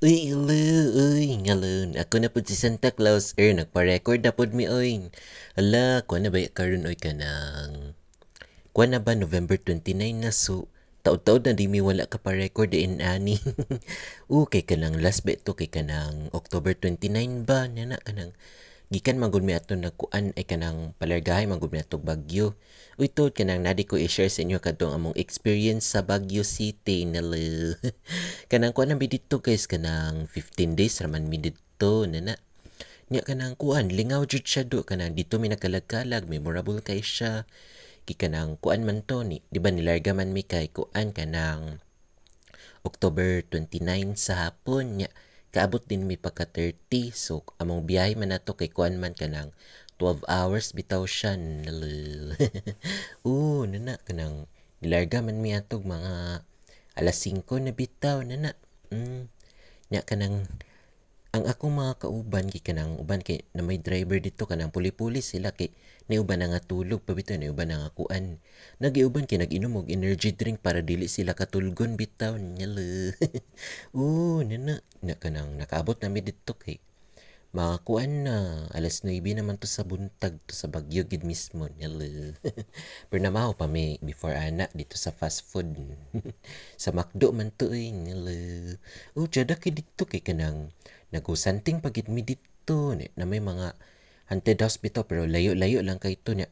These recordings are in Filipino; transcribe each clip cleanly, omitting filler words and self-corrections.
Uy, ilo, uy, ngalun. Ako na po si Santa Claus, nagpa-record na po mi, uy. Ala, kuha na ba karon oy kanang... Kuha na ba November 29 na so... Taod-taod na di mi wala ka pa-record in ani. Kay kanang last bet to kay kanang October 29 ba? Nana kanang gikan magud mi ato nagkuan ay kanang palargahay magud mi ato Bagyo. Uy to kanang nadi ko i-share sa inyo kadtong among experience sa Baguio City nala. Kanang kuan mi dito guys kanang 15 days raman mi dito nana. Nya kanang kuan lingaw jud siya do kanang dito mi nakalag-kalag memorable kay siya. Kanang kuan man to ni di ba nilarga man mi kay kuan kanang October 29 sa hapon nya kaabot din mi pagka 30 so among biyahe man nato kay kuan man kanang 12 hours bitaw siya nana kanang nilarga man mi atog mga alas 5 na bitaw nana nya kanang ang akong mga kauban kay kanang uban kay na may driver dito kanang puli-puli sila kay naiuban na nga tulog pa bitaw naiuban na nga kuan nagiuban kay nag-inom og energy drink para dili sila katulgon bitaw nyala. Nana na kanang nakaabot na mi dito kay mga kuan na alas 9 naman to sa buntag to sa Baguio gid mismo nyala. Pero namaho pa mi before ana dito sa fast food. Sa McDo man to nyala. Jada kay dito kay kanang nagusanting pagid mi dito na may mga haunted house bitaw pero layo-layo lang kay to nya.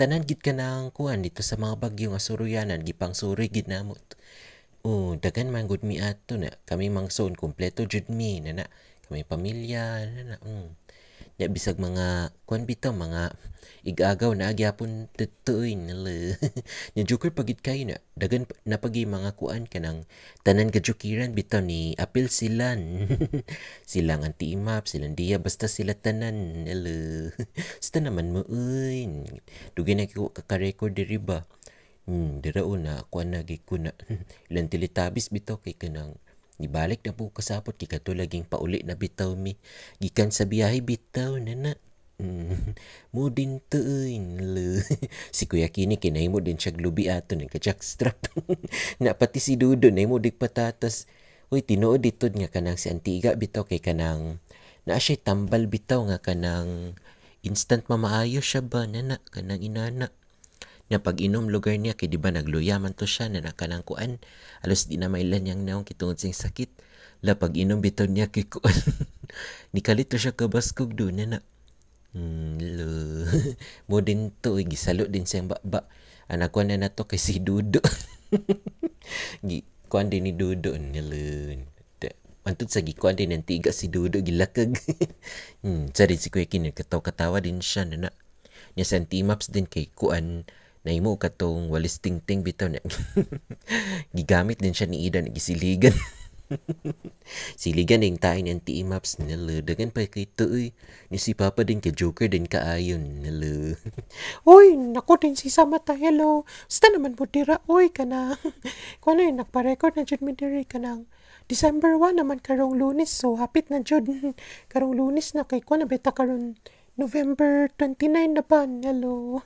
Tanan gid ka nang kuan dito sa mga bagyo nga suruyanan gipang suri gid namo. Dagan man gud mi ato na kami mangson kompleto jud mi na kami pamilya na nya bisag mga kuan bitaw mga igagaw na agyapon tutoy nala. Nya joker pagid kay na dagan na pagi mga kuan kanang tanan kajukiran bitaw ni apil silan. Silang anti-imap, silang diya basta sila tanan nala. Sta naman mo uy. Dugay na ko kaka-record diri ba. Dira una kuan na gid ko na ilang teletabis bitaw kay kanang nibalik na po kasapot kay kato laging pauli na bitaw mi gikan sa biyahe bitaw nana. Mo din to nala. Si Kuya Kini kinahimo din siya glubi ato ng ka-jackstrap. Na pati si Dudo na mo dig patatas. Uy tinuod dito nga kanang si Antiga bitaw kay kanang naa siya tambal bitaw nga kanang instant mamaayo siya ba nana kanang inana na pag inom lugar niya kay di ba nagluya man to siya na nakanang kuan alos di na mailan yang naong kitungod sing sakit la pag inom bitaw niya kay kuan nikalit to siya kabaskog do na lo. Mo din to gisalo din siyang baba anak ko na nato kay si Dudo. Gi kuan din ni Dudo nilun antod sa gikuan din ng tiga si Dudo gilakag. Sari si Kuya Kin katawa din siya na nya sa anti-maps din kay kuan naimo katong walis tingting bitaw na. Gigamit din siya ni Ida nagisiligan. Siligan yung tayo ng anti-maps nila. Dagan pa kay to ni si Papa din kay Joker din kaayon nila. Uy, nako din si Samata, hello. Basta naman mo dira, uy, kanang. Kung ano yun, nagpa-record na jud mi diri, kanang. December 1 naman karong Lunes, so hapit na jud. Karong Lunes na kay kuan na beta karong November 29 na ba, hello.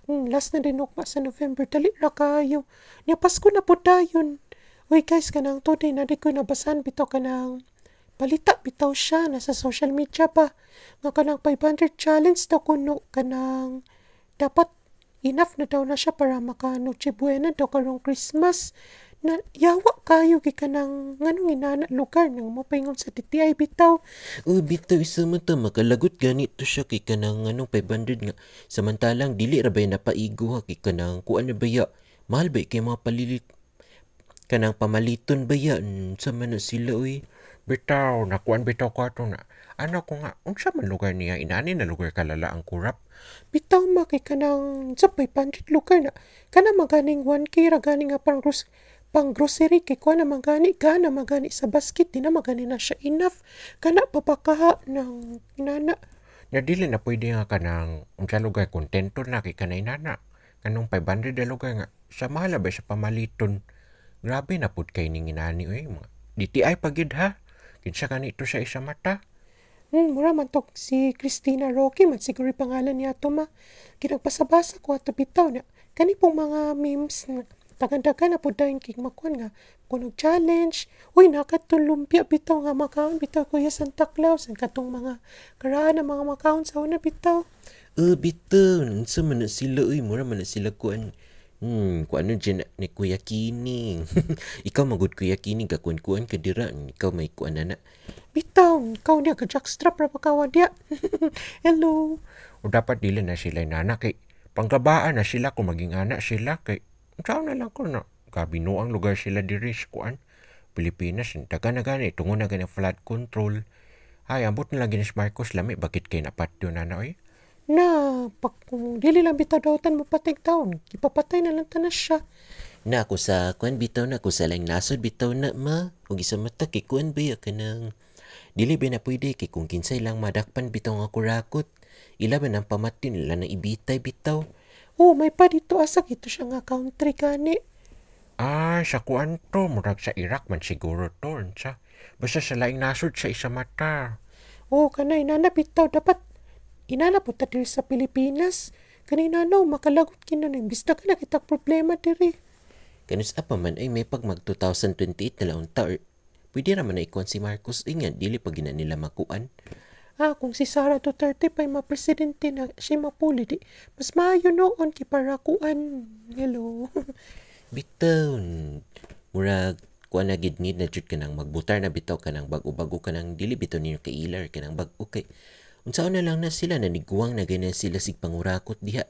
Last na din ugma sa November, dali ra kayo. Nya Pasko na po dayon. Uy guys, kanang today na di ko nabasan bitaw kanang balita bitaw siya nasa social media pa. Nga kanang 500 challenge daw kuno kanang dapat enough na daw na siya para maka Noche Buena daw karong Christmas. Na yawa kayo kay kanang nganong inana lugar nang mopaingon sa TTI bitaw. Bitaw isa man ta makalagot ganito siya kay kanang anong 500 nga samantalang dili ra bay napaigo ha kay kanang kuan na baya mahal ba kay mga palilit kanang pamaliton ba yan sa man sila bitaw nakuan bitaw ko ato na ano ko nga unsa man lugar niya inani na lugar kalala ang kurap. Bitaw kay kanang sa 500 lugar na kana maganing 1K ra gani nga pang grocery kay kuha na magani sa basket di na magani na siya enough kana papakaha ng inana. Na dili na pwede nga kanang unsa lugar kontento na kay kanay nana kanong 500 na lugar nga sa mahal ba sa pamaliton. Grabe na pud kay ning inani mga DTI pagid ha. Kinsa kanito sa isa mata. Mura man to si Christina Roque man siguro pangalan niya to ma. Kinagpasabasa ko ato bitaw na kani pong mga memes na Tagan-dagan na po dahil king makuan nga. Kung challenge, uy, nakatong lumpia bitaw nga makaon bitaw Kuya Santa Claus. Ang katong mga karaan ng mga makaon sa una bitaw. Bitaw, unsa man na sila, mura man na sila kuan. Kung ano dyan ni Kuya Kining. Ikaw magud Kuya Kining, kakuan-kuan ka dira. Ikaw may kuan na. Bitaw, ikaw niya ka jackstrap ra pakawa diya. Hello. O dapat dili na sila nana kay panggabaan na sila kung maging anak sila kay saan na lang ko na kabinuang lugar sila diri sa kuan Pilipinas daga na gani tungo na gani flood control ay ambot na lang ginis Marcos lami bakit kay napatyo na oy Na, kung dili lang bitaw dawtan mo patig taon, ipapatay na lang tanas siya. Na ako sa kuan bitaw na ako sa lang nasod bitaw na ma. Huwag isa mata kay kuan ba ya ka nang. Dili ba na pwede kay kung kinsay lang madakpan bitaw nga kurakot. Ila ba nang pamatin nila na ibitay bitaw. May pa dito asa ito siya nga country kani. sa kuan to murag sa Iraq man siguro to sa basta sa laing nasod sa isa mata Kanay nana bitaw dapat inana po ta diri sa Pilipinas. Kanina makalagot kinanay bista ka nakita problema diri. Kanus apa man ay may pag mag 2028 na laon ta or pwede raman na ikuan si Marcos ingan dili pag gina nila makuan. Kung si Sara Duterte pa'y mapresidente na siya mapuli di, mas maayo noon kiparakuan. Hello. Bitaw, murag kuan na gid need na jud ka nang magbutar na bitaw ka nang bago-bago ka nang dili bitaw ninyo kay ilar ka nang bago kay unsaon na lang na sila naniguang na ganyan sila sig pangurakot diha.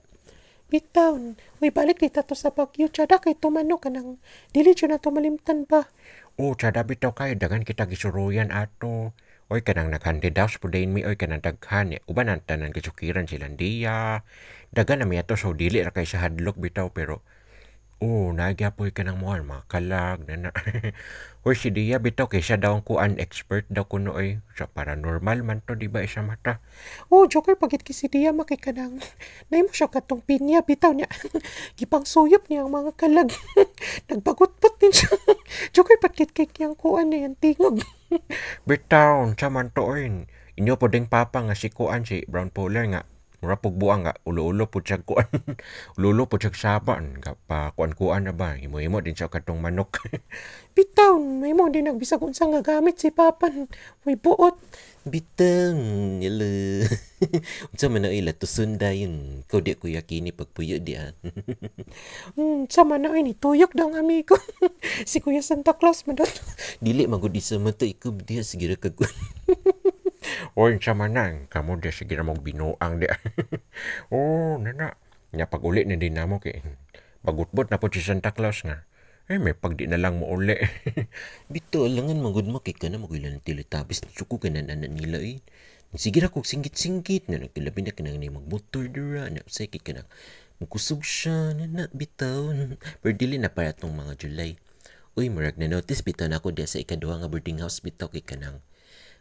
Bitaw, balik kita to sa Baguio, tsada kay tumano ka nang dili dyan na tumalimtan ba? tsada bitaw kayo dagan kita gisuruyan ato oy kanang nag-handed-outs po din mi oy kanang daghan uban ang tanan kasukiran silandiya dagan na mi ato so dili ra kay sa hadlok bitaw pero nagyapoy ka ng mga makalag na Hoy si Dia bitaw kay siya daw ang kuan expert daw kuno oy sa paranormal man to di ba isa mata Joker pagit kisidiya makikanang nay mo siya katong pinya bitaw niya gipang suyop niya ang mga kalag nagbagot-pot din siya Joker pagit kay kiyang kuan na yan tingog bitaw sa man to oy inyo po ding papa nga si kuan si Brown Polar nga mura pug buang nga ulo-ulo po siya kuan ulo-ulo po siya saban nga pa kuan-kuan na ba himo-himo din siya katong manok bitaw may mo din nagbisag unsa nga gamit si papan way buot Bitaw, yala. Unsa man na ila to sunda yun. Ikaw di ko yakini pagpuyo di sama na ini tuyok daw ang amigo si Kuya Santa Claus man daw Dili magudi sa mata ikaw diha sige ra kag oy sa manang kamo di sige na mong binuang di nana nya pag uli na din namo kay bagutbot na po si Santa Claus nga may pag di na lang mo uli Bito, alangan magud mo kay kana magulan Teletubbies suko ka na nila Sige ra kog singgit-singgit na naglabi na kanang ni magmotor dira na say kay kanang mukusog siya na bitaw. Pero dili na para tong mga July. Uy, murag na notice bitaw na ako diya sa ikaduha nga boarding house bitaw kay kanang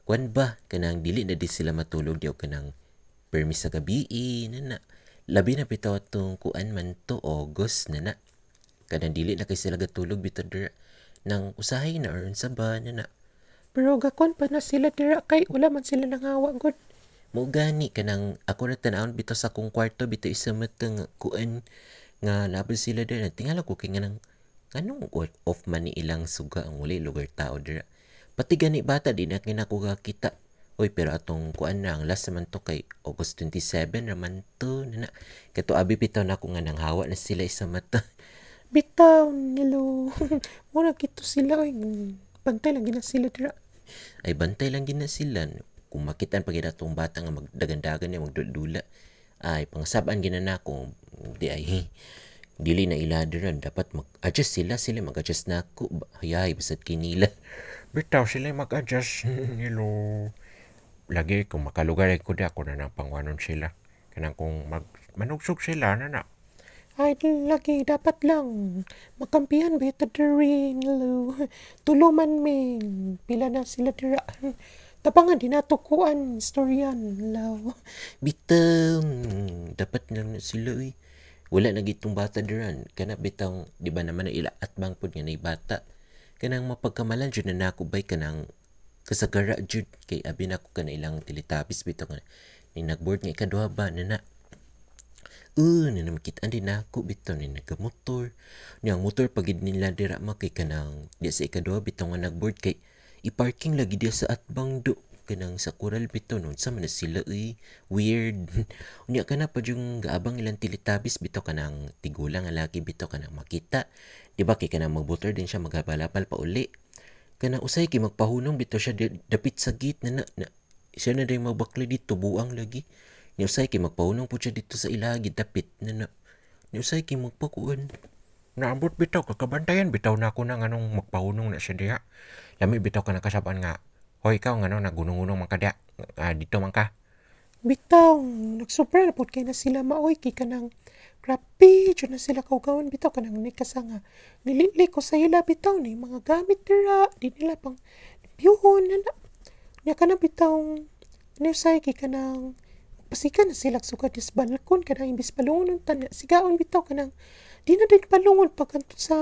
kuan ba kanang dili na di sila matulog diyaw kanang permis sa gabi na labi na bitaw tong kuan man to August na kanang dili na kay sila gatulog bitaw dira nang usahay na or unsa ba na pero gakon pa na sila dira kay wala man sila nangawa gud mo gani kanang ako na tanawon bitaw sa akong kwarto bitaw isa mata nga kuan nga laban sila dira tingala ko kay nganang kanong off man ni ilang suga ang wala lugar tao dira pati gani bata di na kinako kita oy pero atong kuan na ang last naman to kay August 27 naman to na kato abi bitaw na ako nga nang hawa na sila isa mata bitaw nilo mura kito sila oy bantay lang gina sila dira ay bantay lang gina sila kung makitan pag atong bata nga magdagandagan niya magdudula ay pangasabaan gina na ko di ay dili na iladiran dapat mag-adjust sila mag-adjust na ako hayay basad kinila bitaw sila mag-adjust nilo lagi kung makalugar ko di ako na nang pangwanon sila kanang kung manugsog sila na ay lagi dapat lang makampihan ba ito diri nilo tuluman min pila na sila dira tabangan di natukuan storyan law bitaw dapat lang na sila wala na gitong bata diran kana bitaw di ba naman na ila at bang pud nga nay bata kanang mapagkamalan jud na nako bay kanang kasagara jud kay abi nako kana ilang Teletubbies bitaw nga ni nagboard nga ikaduha ba na Na namakitaan din ako bitaw ni nagamotor. Ni ang motor pagid nila dira makay kanang di sa ikaduha bitaw nga nagboard kay i-parking lagi dia sa atbang do kanang sa Coral bitaw nun sa man na sila weird. Unya kana pa yung gaabang ilang tilitabis bitaw kanang tigulang nga laki bitaw kanang makita. Di ba kay kanang magmotor din siya magabalapal pa uli. Kanang usay kay magpahunong bitaw siya dapit sa gate na siya na din magbakla dito buang lagi. Ni usay kay magpahunong po siya dito sa ilagi dapit na ni usay kay magpakuan. Naambot bitaw, kakabantayan bitaw na ako na nganong magpahunong na siya diha. Lami bitaw ka nakasabaan nga, hoy ikaw ngano nagunong-unong man ka diha. Dito man ka. Bitaw, nagsupra na po kay na sila maoy kay kanang grabe, dyan na sila kaugawan bitaw kanang nikasa nga. Nilili ko sa ila bitaw ni mga gamit dira, di nila pang piyuhon na. Nya ka na bitaw, nisay kay kanang pasikan na sila sugad is balkon kanang imbis palungon tanya sigaon bitaw kanang di na din palungon pagkanto sa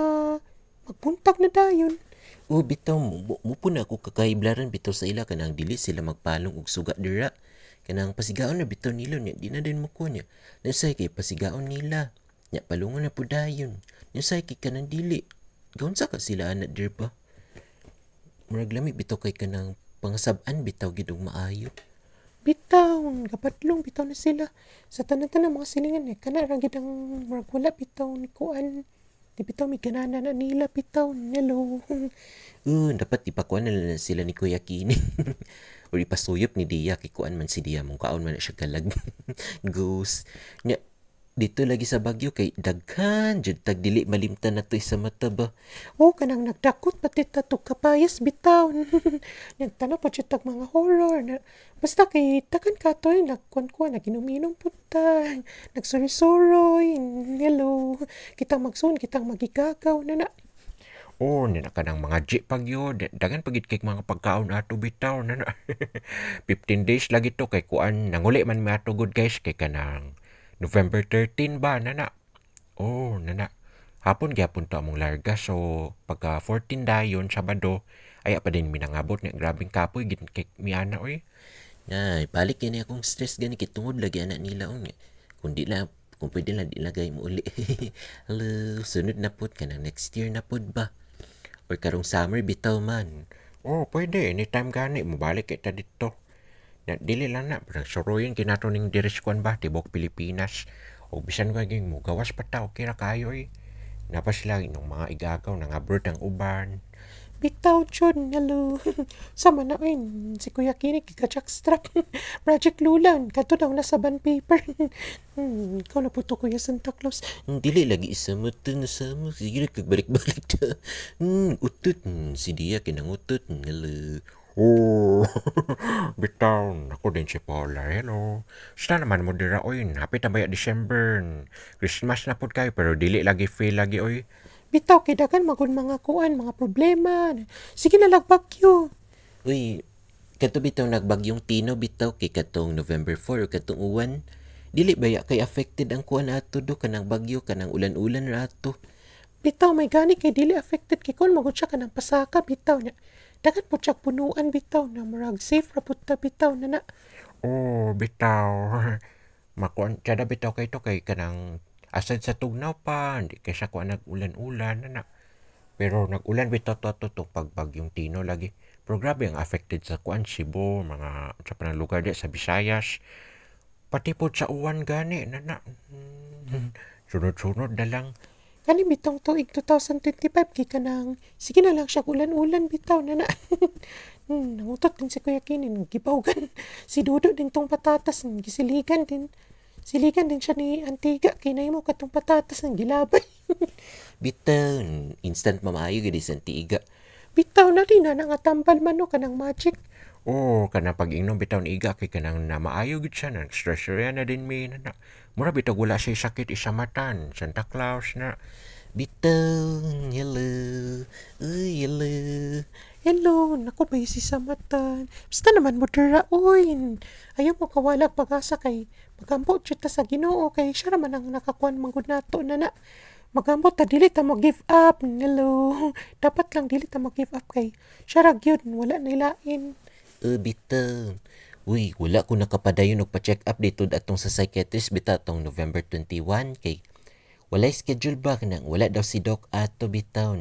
magbuntag na dayon. Bitaw mo po na ako kakaiblaran bitaw sa ila kanang dili sila magpalong og suga dira. Kanang pasigaon na bitaw nila niya di na din mo ko niya. Nasay kay pasigaon nila. Nya palungon na po dayon. Nasay kay kanang dili. Gaun sa ka sila anak dir ba? Murag lami bitaw kay kanang pangasab-an bitaw gid og maayo. Bitaw, kapatlong bitaw na sila. Sa tanan-tanan mga silingan kana ra gid ang murag wala bitaw ni kuan. Di bitaw may ganana na nila bitaw. Hello. Dapat ipakuan na sila ni Kuya Kini. O ipasuyop ni Dia kay kuan man si Dia mong kaon man na siya kalag. Ghost. Nya dito lagi sa Bagyo kay daghan jud tag dili malimtan nato sa mata ba. Kanang nagdakot pati tatok kapayas bitaw. Nagtanaw pa siya tag mga horror. Basta kay takan katoy nagkuan-kuan naginom-inom punta. Nagsuri-suroy. Hello. Kitang magsun, kitang magigagaw na. Nina ka ng mga jeep pagyo. Dagan pagit kay mga pagkaon ato bitaw na. 15 days lagi to kay kuan. Nanguli man mi ato good guys kay kanang November 13 ba, nana? Nana. Hapon gyapon to among larga. So, pagka 14 dayon, Sabado, ay pa din minangabot niya. Grabing kapoy, kay miana, oy. Ay, balik yan akong stress gani kay tungod lagi anak nila kung pwede lang di lagay mo uli. Hello, sunod na pod ka na next year na pod ba? Or karong summer bitaw man. Pwede. Anytime gani. Mabalik kita dito. Dili lang na. Suruyin kinato ning direskuan ba? Tibok Pilipinas. O bisan gaging mo. Gawas pa ta. Okay ra kayo eh. Napas lang ng mga igagaw ng abroad ang uban. Bitaw chun, hello. Sama na si Kuya Kini kika-jackstrap. Project Lulan, kato daw nasa band paper. Ikaw na po to Kuya Santa Claus. Dili lagi isa mo to na sa mo. Sige na kagbalik-balik ta. Utot. Si Dia kinangutot. Hello. Bitaw. Ako din si Paula. Hello. Saan naman mo dira, oy. Hapit na ba December? Christmas na po kayo, pero dili lagi feel lagi, oy. Bitaw, kay dagan magun mga kuan, mga problema. Sige na lagbagyo. Uy, kato bitaw nagbagyong Tino bitaw kay katong November 4 o katong uwan. Dili baya kay affected ang kuan ato do kanang bagyo kanang ulan-ulan ra ato. Bitaw, may gani kay dili affected kay kon magud siya kanang pasaka bitaw niya. Dagan po siya punuan bitaw na murag safe ra pud ta bitaw na. Bitaw. Makuan kada bitaw kay to kay kanang asad sa tugnaw pa, hindi kay siya kuan nag-ulan-ulan na. Pero nag-ulan bitaw to pagbagyong Tino lagi. Pero grabe ang affected sa kuan Cebu, mga sa panang lugar di sa Visayas. Pati po sa uwan gani na. Sunod-sunod na lang. Kani bitong tuig 2025 kay kanang sige na lang siya ulan-ulan bitaw na. Nangutot din si Kuya Kini gibawgan. Si Dudo din tong patatas gisiligan din. Siligan din siya ni Antiga kay nahimo katong patatas ng gilabay. Bitaw, instant mamayo gid sa Antiga. Bitaw na rin na nga tambal man kanang magic. Kanang pag-ingnom bitaw ni Iga kay kanang na maayo gid siya na stress na din mi na. Mura bitaw wala siya sakit isa matan, Santa Claus na. Bitaw, hello. Uy, hello. Hello, naku ba si Samatan? Basta naman mo dira, uy. Ayaw mo kawalag pag-asa kay magambot siya ta sa Ginoo kay siya raman ang nakakuan manggod nato na. Magambot ta dili ta mag-give up. Hello. Dapat lang dili ta mag-give up kay siya ra gyud wala nilain. Bitaw. Uy, wala ko nakapadayon og pa-check up dito atong sa psychiatrist bitaw atong November 21 kay walay schedule ba kanang wala daw si Doc ato bitaw.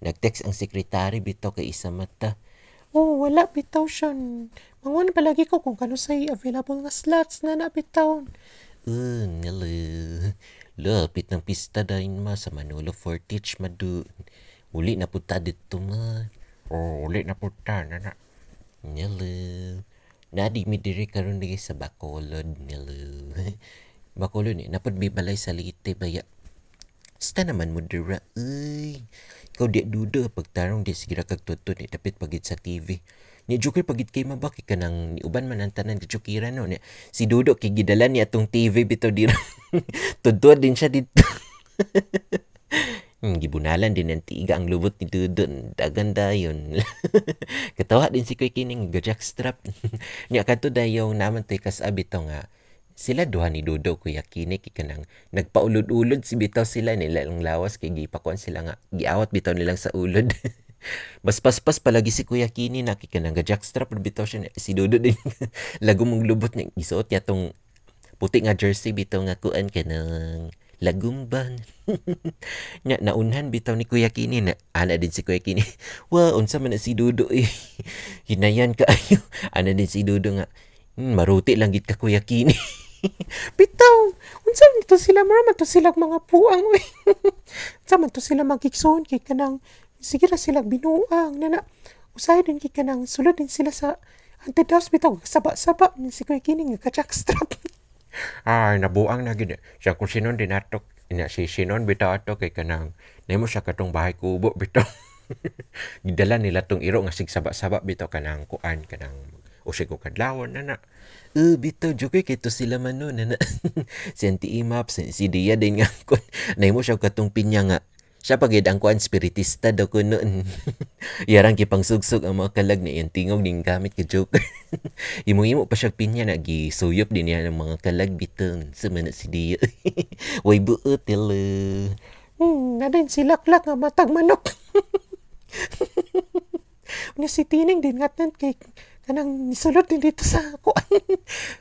Nag-text ang sekretary bitaw kay isa mata. Oh, wala bitaw siya. Manguan palagi ko kung kano say available nga slots na bitaw. Nala. Lapit ng pista dahin ma sa Manolo Fortich madu. Uli na punta dito ma. Oh, uli na punta, nana. Nala. Nadi mi diri karon diri sa Bacolod. Nala. Bacolod ni napod bibalay sa Leyte baya. Sta naman mo dira. Uy. Ikaw di duda pagtarong di sigira kag tutod ni dapit pagit sa TV. Ni Joker pagit kay mabaki ka nang uban man ang tanan kajukiran no. Si Dudo kay gidala ni atong TV bitaw dira. Tudtod din siya dito. Gibunalan din ang tiga ang lubot ni Dudo. Dagan dayon. Katawa din si Kuy Kining gajakstrap. Nya kadto dayong naman tay kasabi to nga sila duha ni Dudo Kuya Kini kanang nagpaulod-ulod si bitaw sila nila ang lawas kay gipakuan sila nga giawat bitaw nilang sa ulod. Mas paspas palagi si Kuya Kini na kanang jackstrap bitaw siya si Dudo din lago mong lubot niya isuot niya tong puti nga jersey bitaw nga kuan kanang lagumban. Nya naunhan bitaw ni Kuya Kini na ana din si Kuya Kini. Wa unsa man na si Dudo eh. Hinayan ka ayo. Ana din si Dudo nga maruti lang gid ka Kuya Kini. Bitaw, unsa man to sila mara to sila mga puang uy. Unsa man to sila magikson kay kanang sige ra sila binuang nana. Usahay din kay kanang sulod din sila sa haunted house bitaw saba-saba ni si Kuya Kini nga ka-jackstrap. Ay, nabuang na gid. Siya kung sinon din ato. Ina si sinon bitaw ato kay kanang nahimo siya katong bahay kubo bitaw. Gidala nila tong iro nga sigsaba-saba bitaw kanang kuan kanang usig ko kadlawon na. Bitaw, joke kay to sila man nun. Si Auntie Imap, si Dia din nga ko. Nahimo siya katong pinya nga. Siya pagid ang kuan spiritista daw ko noon. Yarang kipang sugsog ang mga kalag na iyang tingog ning gamit ka joke. Imo-imo pa siya pinya na gisuyop din niya ng mga kalag bitaw. Sumana si Dia. Way buot tila. Na din silaklak nga matag manok. Unya si Tining din nga kay kanang nisulod din dito sa kuan.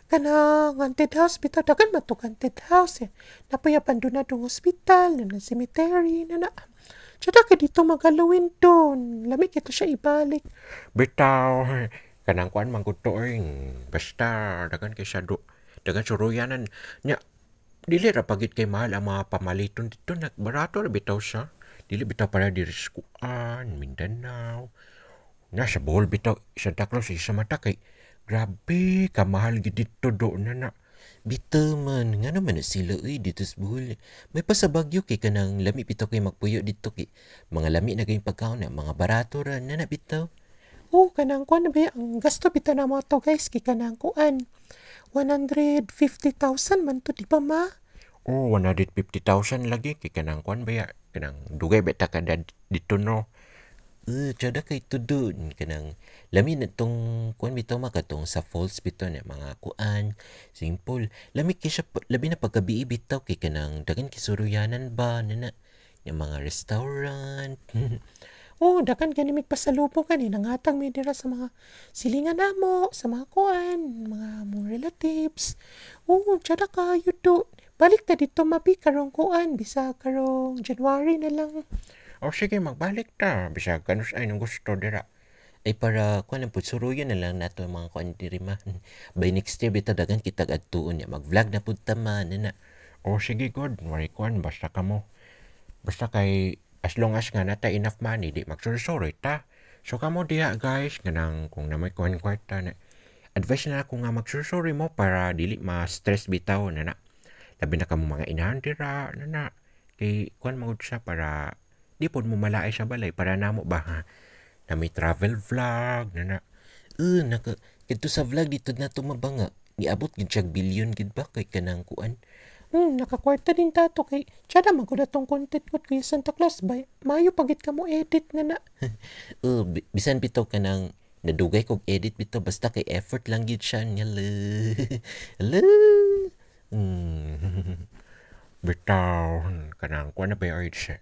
Kanang haunted house bitaw dagan man to haunted house. Napuya panduna dong hospital, na cemetery na. Tsada ka dito mag-Halloween doon. Lami kita siya ibalik. Bitaw, kanang kuan man gud to basta dagan kay siya dagan suruyanan nya dili ra pagit kay mahal ang mga pamaliton dito nagbarato ra bitaw siya. Dili bitaw para diri sa kuan Mindanao. Nasa Bohol bitaw Santa Claus sa mata kay grabe kamahal gid dito do na. Bitaw man, nga naman na sila dito sa Bohol. May pa sa Bagyo kay kanang lami bitaw kay magpuyo dito kay mga lami na gayong pagkaon na mga barato ra na bitaw. Oh, kanang kuan na ba ang gasto bitaw na mo to guys kay kanang kuan. 150,000 man to di ba ma? Oh, 150,000 lagi kay kanang kuan ba kanang dugay beta kada dito no. Tsada kay tudun kanang lami na tong kuan bitaw makatong sa falls bitaw na mga kuan simple lami kay siya labi na paggabi bitaw kay kanang dagan kisuruyanan ba na yung mga restaurant. Oh, dakan gani mig pasalubong kani nangatang mi dira sa mga silingan namo, sa mga kuan, mga relatives. Oh, tsada kayo do. Balik ta dito mabi karong kuan bisa karong January na lang. O sige magbalik ta bisag kanus ay nung gusto dira. Ay para kuan ang putsuruyan na lang nato mga kuan diri man. By next year bitaw dagan kita adtuon ya mag-vlog na pud ta man na. O sige god, wari kuan basta kamo. Basta kay as long as nga nata enough money di magsursuri ta. So kamo diha guys kanang kung na may kuan kwarta na advice na ako nga magsursuri mo para dili ma-stress bitaw na. Labi na kamo mga inahan dira na. Kay kuan magud siya para di pod mo malaay sa balay para namo ba na may travel vlog na. Naka kito sa vlog dito na to mabanga. Niabot gid siya bilyon gid ba kay kanang kuan. Nakakwarta din tato kay tsada man ko na tong content ko kay Santa Claus ba. Mayo pagit ka mo edit na. Bisan bitaw kanang nadugay kog edit bitaw basta kay effort lang gid siya nyala. Ala. Bitaw kanang kuan na ba siya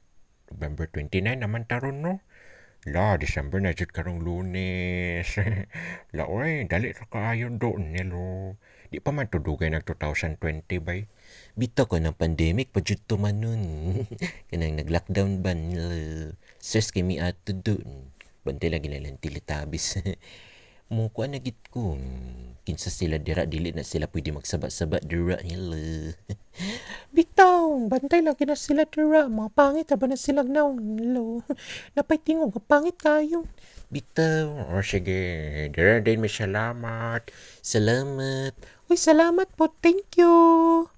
November 29 naman taron no. La, December na jud karong Lunes. La, oy, dali ra kaayon doon nilo. Di pa man tudugay nag 2020 bay. Bitaw ko ng pandemic pa jud to man nun. Kanang nag-lockdown ba nila. Stress kay mi ato doon. Bantay lagi nalang tilitabis. Mukuha na gid ko. Kinsa sila dira dili na sila pwede magsaba-saba dira nila. Bitaw, bantay lagi na sila dira. Mga pangit ba na sila naong lo. Napay tingog, pangit kayo. Bitaw. O sige, dira din may salamat. Salamat. Uy, salamat po. Thank you.